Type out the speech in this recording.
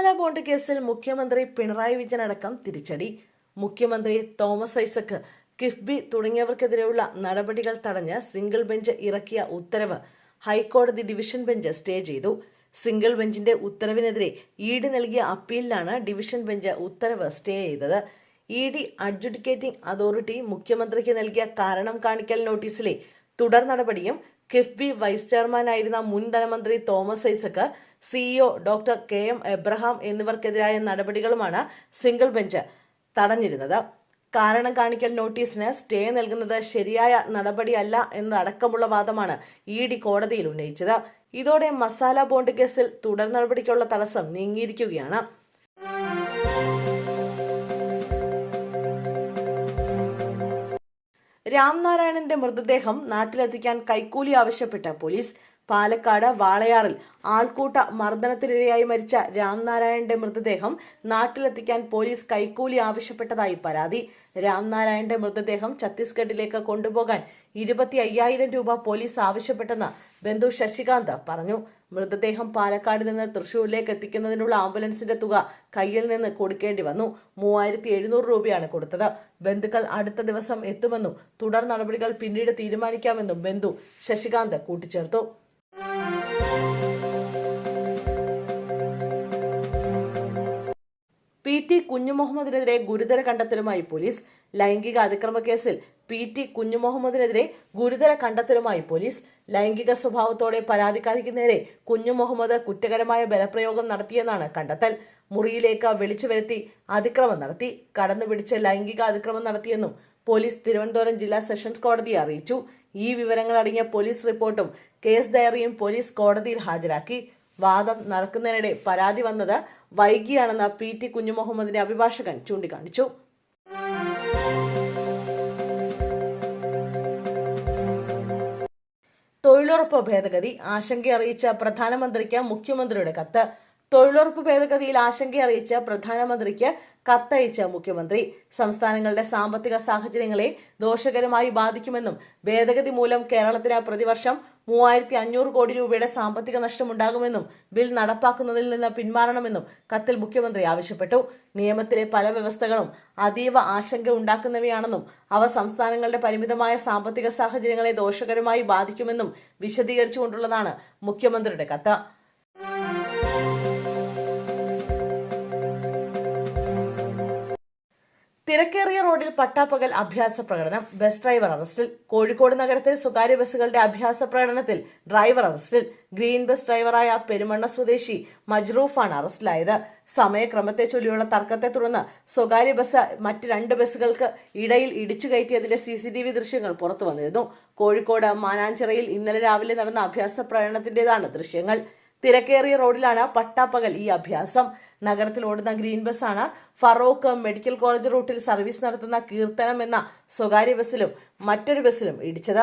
Masala bond കേസിൽ മുഖ്യമന്ത്രി പിണറായി വിജയൻ അടക്കം തിരിച്ചടി. മുഖ്യമന്ത്രി തോമസ് ഐസക്, കിഫ്ബി തുടങ്ങിയവർക്കെതിരെയുള്ള നടപടികൾ തടഞ്ഞ് സിംഗിൾ ബെഞ്ച് ഇറക്കിയ ഉത്തരവ് ഹൈക്കോടതി ഡിവിഷൻ ബെഞ്ച് സ്റ്റേ ചെയ്തു. സിംഗിൾ ബെഞ്ചിന്റെ ഉത്തരവിനെതിരെ ഇഡി നൽകിയ അപ്പീലിലാണ് ഡിവിഷൻ ബെഞ്ച് ഉത്തരവ് സ്റ്റേ ചെയ്തത്. ഇഡി അഡ്ജുഡിക്കേറ്റിംഗ് അതോറിറ്റി മുഖ്യമന്ത്രിക്ക് നൽകിയ കാരണം കാണിക്കൽ നോട്ടീസിലെ തുടർ നടപടിയും കിഫ്ബി വൈസ് ചെയർമാനായിരുന്ന മുൻ ധനമന്ത്രി Thomas Isaac, CEO doctor KM Abraham എന്നിവർക്കെതിരായ നടപടികളുമാണ് സിംഗിൾ ബെഞ്ച് തടഞ്ഞിരുന്നത്. കാരണം കാണിക്കൽ നോട്ടീസിന് സ്റ്റേ നൽകുന്നത് ശരിയായ നടപടിയല്ല എന്നതടക്കമുള്ള വാദമാണ് ഇഡി കോടതിയിൽ ഉന്നയിച്ചത്. ഇതോടെ മസാല ബോണ്ട് കേസിൽ തുടർ നടപടിക്കുള്ള തടസ്സം നീങ്ങിയിരിക്കുകയാണ്. രാംനാരായണന്റെ മൃതദേഹം നാട്ടിലെത്തിക്കാൻ കൈക്കൂലി ആവശ്യപ്പെട്ട പോലീസ്. പാലക്കാട് വാളയാറിൽ ആൾക്കൂട്ട മർദ്ദനത്തിനിരയായി മരിച്ച രാംനാരായണന്റെ മൃതദേഹം നാട്ടിലെത്തിക്കാൻ പോലീസ് കൈക്കൂലി ആവശ്യപ്പെട്ടതായി പരാതി. രാംനാരായണന്റെ മൃതദേഹം ഛത്തീസ്ഗഡിലേക്ക് കൊണ്ടുപോകാൻ 25,000 രൂപ പോലീസ് ആവശ്യപ്പെട്ടെന്ന് ബന്ധു ശശികാന്ത് പറഞ്ഞു. മൃതദേഹം പാലക്കാട് നിന്ന് തൃശൂരിലേക്ക് എത്തിക്കുന്നതിനുള്ള ആംബുലൻസിന്റെ തുക കയ്യിൽ നിന്ന് കൊടുക്കേണ്ടി വന്നു. 3,700 രൂപയാണ് കൊടുത്തത്. ബന്ധുക്കൾ അടുത്ത ദിവസം എത്തുമെന്നും തുടർ നടപടികൾ പിന്നീട് തീരുമാനിക്കാമെന്നും ബന്ധു ശശികാന്ത് കൂട്ടിച്ചേർത്തു. PT കുഞ്ഞുമുഹമ്മദിനെതിരെ ഗുരുതര കണ്ടെത്തലുമായി പോലീസ്. ലൈംഗിക അതിക്രമ കേസിൽ PT കുഞ്ഞുമുഹമ്മദിനെതിരെ ഗുരുതര കണ്ടെത്തലുമായി പോലീസ്. ലൈംഗിക സ്വഭാവത്തോടെ പരാതിക്കാരിക്ക് നേരെ കുഞ്ഞുമുഹമ്മദ് കുറ്റകരമായ ബലപ്രയോഗം നടത്തിയെന്നാണ് കണ്ടെത്തൽ. മുറിയിലേക്ക് വിളിച്ചു വരുത്തി അതിക്രമം നടത്തി, കടന്നുപിടിച്ച് ലൈംഗിക അതിക്രമം നടത്തിയെന്നും പോലീസ് തിരുവനന്തപുരം ജില്ലാ സെഷൻസ് കോടതിയെ അറിയിച്ചു. ഈ വിവരങ്ങൾ അടങ്ങിയ പോലീസ് റിപ്പോർട്ടും കേസ് ഡയറിയും പോലീസ് കോടതിയിൽ ഹാജരാക്കി. വാദം നടക്കുന്നതിനിടെ പരാതി വന്നത് വൈകിയാണെന്ന് PT കുഞ്ഞുമുഹമ്മദിന്റെ അഭിഭാഷകൻ ചൂണ്ടിക്കാണിച്ചു. തൊഴിലുറപ്പ് ഭേദഗതി ആശങ്കയറിയിച്ച പ്രധാനമന്ത്രിക്ക് മുഖ്യമന്ത്രിയുടെ കത്ത്. തൊഴിലുറപ്പ് ഭേദഗതിയിൽ ആശങ്കയറിയിച്ച പ്രധാനമന്ത്രിക്ക് കത്തയച്ച മുഖ്യമന്ത്രി സംസ്ഥാനങ്ങളുടെ സാമ്പത്തിക സാഹചര്യങ്ങളെ ദോഷകരമായി ബാധിക്കുമെന്നും ഭേദഗതി മൂലം കേരളത്തിന് പ്രതിവർഷം 3,500 കോടി രൂപയുടെ സാമ്പത്തിക നഷ്ടമുണ്ടാകുമെന്നും ബിൽ നടപ്പാക്കുന്നതിൽ നിന്ന് പിന്മാറണമെന്നും കത്തിൽ മുഖ്യമന്ത്രി ആവശ്യപ്പെട്ടു. നിയമത്തിലെ പല വ്യവസ്ഥകളും അതീവ ആശങ്ക ഉണ്ടാക്കുന്നവയാണെന്നും അവ സംസ്ഥാനങ്ങളുടെ പരിമിതമായ സാമ്പത്തിക സാഹചര്യങ്ങളെ ദോഷകരമായി ബാധിക്കുമെന്നും വിശദീകരിച്ചുകൊണ്ടുള്ളതാണ് മുഖ്യമന്ത്രിയുടെ കത്ത്. തിരക്കേറിയ റോഡിൽ പട്ടാപ്പകൽ അഭ്യാസ പ്രകടനം, ബസ് ഡ്രൈവർ അറസ്റ്റിൽ. കോഴിക്കോട് നഗരത്തിൽ സ്വകാര്യ ബസ്സുകളുടെ അഭ്യാസ പ്രകടനത്തിൽ ഡ്രൈവർ അറസ്റ്റിൽ. ഗ്രീൻ ബസ് ഡ്രൈവറായ പെരുമണ്ണ സ്വദേശി മജ്റൂഫാണ് അറസ്റ്റിലായത്. സമയക്രമത്തെ ചൊല്ലിയുള്ള തർക്കത്തെ തുടർന്ന് സ്വകാര്യ ബസ് മറ്റ് 2 ബസ്സുകൾക്ക് ഇടയിൽ ഇടിച്ചു കയറ്റിയതിന്റെ CCTV ദൃശ്യങ്ങൾ പുറത്തു വന്നിരുന്നു. കോഴിക്കോട് മാനാഞ്ചിറയിൽ ഇന്നലെ രാവിലെ നടന്ന അഭ്യാസ പ്രകടനത്തിന്റേതാണ് ദൃശ്യങ്ങൾ. തിരക്കേറിയ റോഡിലാണ് പട്ടാപ്പകൽ ഈ അഭ്യാസം. നഗരത്തിൽ ഓടുന്ന ഗ്രീൻ ബസ്സാണ് ഫറോക്ക് മെഡിക്കൽ കോളേജ് റൂട്ടിൽ സർവീസ് നടത്തുന്ന കീർത്തനം എന്ന സ്വകാര്യ ബസ്സിലും മറ്റൊരു ബസ്സിലും ഇടിച്ചത്.